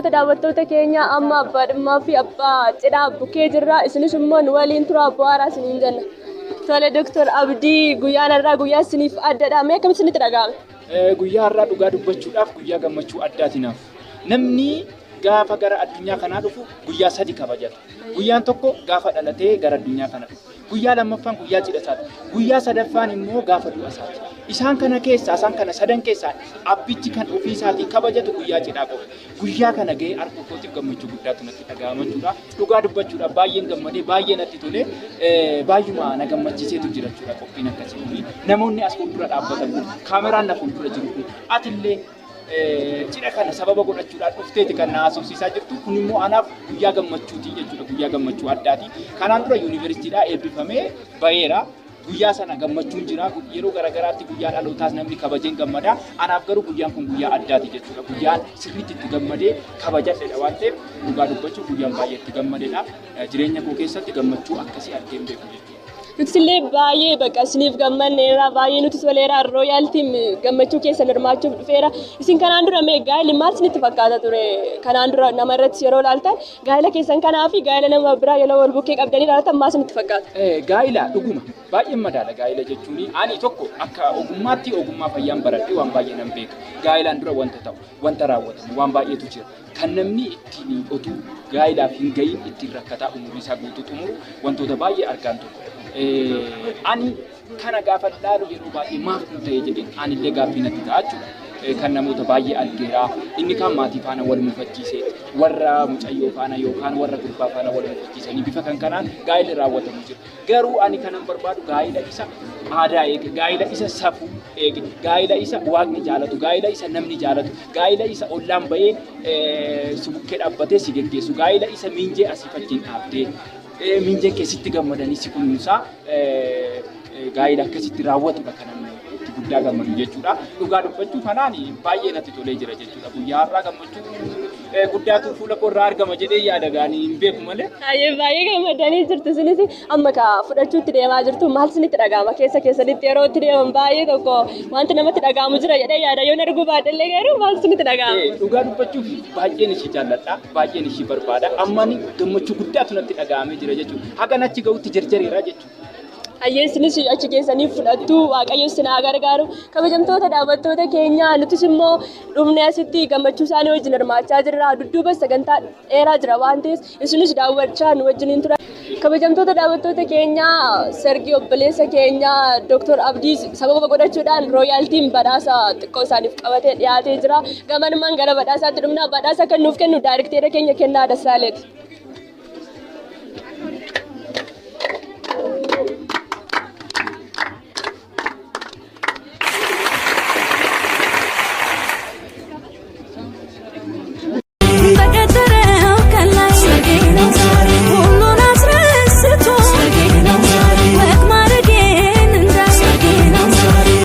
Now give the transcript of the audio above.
kabajamtoota daawwattoota keenya amma abbaa fi abbaa cidhaa bukkee jirra. Isinis immoo nu waliin tura bu'aaraa isiniin jenna. Tole Dr. Abdii guyyaan irraa guyyaa isiniif addadha. Mee akkamitti isinitti dhaga'ame? Guyyaa irraa dhugaa dubbachuudhaaf guyyaa gammachuu addaatinaaf. Namni gaafa gara addunyaa kanaa dhufu guyyaa 3 kabajata. Guyyaan tokko gaafa dhalatee gara addunyaa kana dhufu. Guyyaa lammaffaan guyyaa cidha isaati. Guyyaa sadaffaan immoo gaafa du'a isaati. Isaan kana sadan keessaa abbichi kan ofii isaatii kabajatu guyyaa cidhaa qofa. Guyyaa kana ga'ee arguu kootiif gammachuu guddaatu natti dhaga'ama jechuudha. Dhugaa dubbachuudhaaf baay'een gammadee baay'ee natti tolee baay'uma na gammachiiseetu jira jechuudha qophiin akkasii. Namoonni as fuuldura dhaabbatan kaameraan na fuuldura jiru. Atillee cidha kana sababa godhachuudhaan dhufteeti kan na haasofsiisaa jirtu. Kun immoo anaaf guyyaa gammachuuti jechuudha. Guyyaa gammachuu addaati. Kanaan dura yuunivarsiitiidhaa eebbifamee baheera. Guyyaa sana gammachuun jira. Yeroo garagaraatti guyyaa dhalootaas namni kabajeen gammada. Anaaf garuu guyyaan kun guyyaa addaati jechuudha. Guyyaan sirriitti itti gammadee kabajadheedha waan ta'eef dhugaa dubbachuu guyyaan baay'ee itti gammadeedha. Jireenya koo keessatti gammachuu akkasii argee hin beeku jechuudha. Nutillee baay'ee bakka isiniif gammanneera. Baay'ee nuti toleera. Rooyaaltiin gammachuu keessan hirmaachuuf dhufeera. Isin kanaan dura mee gaa'illi maal isinitti fakkaata ture? Kanaan dura nama irratti yeroo ilaaltan gaa'ila keessan kanaa fi gaa'ila nama biraa yeroo wal bukkee qabdanii ilaaltan maal isinitti fakkaata? Gaa'ila dhuguma baay'ee madaala gaa'ila jechuun ani tokko akka ogummaatti ogummaa fayyaan baradhee waan baay'ee nan beeka. Gaa'ilaan dura wanta ta'u wanta raawwatamu waan baay'eetu jira. Kan namni ittiin otuu gaa'ilaaf hin ga'iin ittiin rakkataa umurii isaa guutuu xumuru wantoota baay'ee argaan tokko. Ani kana gaafa ilaalu yeroo baay'ee maaf kun ta'ee jedhee anillee gaaffii natti ta'a jechuudha. Kan namoota baay'ee argeera. Inni kan maatii faana wal mufachiisee warra mucayyoo faana yookaan warra gurbaa faana wal mufachiisanii bifa kanaan gaa'illi raawwatamu jira. Garuu ani kanan barbaadu gaa'ila isa aadaa eege, gaa'ila isa safuu eege, gaa'ila isa waaqni jaalatu, gaa'ila isa namni jaalatu, gaa'ila isa ollaan bahee si bukkee dhaabbatee si geggeessu, gaa'ila isa miinjee asii fakkiin dhaabdee miinjee keessatti gammadanii si kunuunsaa gaa'ila akkasitti raawwatudha kanan guddaa gammadu jechuudha. Dhugaa dubbachuu kanaan baay'ee natti tolee jira jechuudha. Guyyaa har'aa gammachuu guddaatu fuula koo irraa argama jedhee yaada gaanii hin beeku malee. Baay'ee gammadanii jirtu. Isinis amma fudhachuutti deemaa jirtu. Maal isinitti dhaga'ama? Keessa keessanitti yeroo itti deeman baay'ee tokko wanti namatti dhaga'amu jira jedhee yaada yoo arguu baadallee garuu maal isinitti dhaga'ama? Dhugaa dubbachuuf baay'een ishii jaalladha. Baay'een ishii barbaada. Ammani gammachuu guddaatu natti dhaga'amee jira jechuudha. Hagan achi ga'utti jarjareera jechuudha. Isinis achi keessanii fudhattu Waaqayyo isin haa gargaaru. Kabajamtoota daawwattoota keenya nutis immoo dhumnee asitti gammachuu isaanii wajjin hirmaachaa jirra. Dudduuba sagantaa dheeraa jira waan ta'eef isinis daawwachaa nu wajjiniin tura. Kabajamtoota daawwattoota keenya Sergii obboleessa keenya Dr. Abdii sababa godhachuudhaan rooyaaltiin badhaasa xiqqoo isaaniif qabatee dhiyaatee jira. Gamanumaan gara badhaasaatti dhumna. Badhaasa kan nuuf kennu daayirekteera keenya Kennaa Dasaaleeti.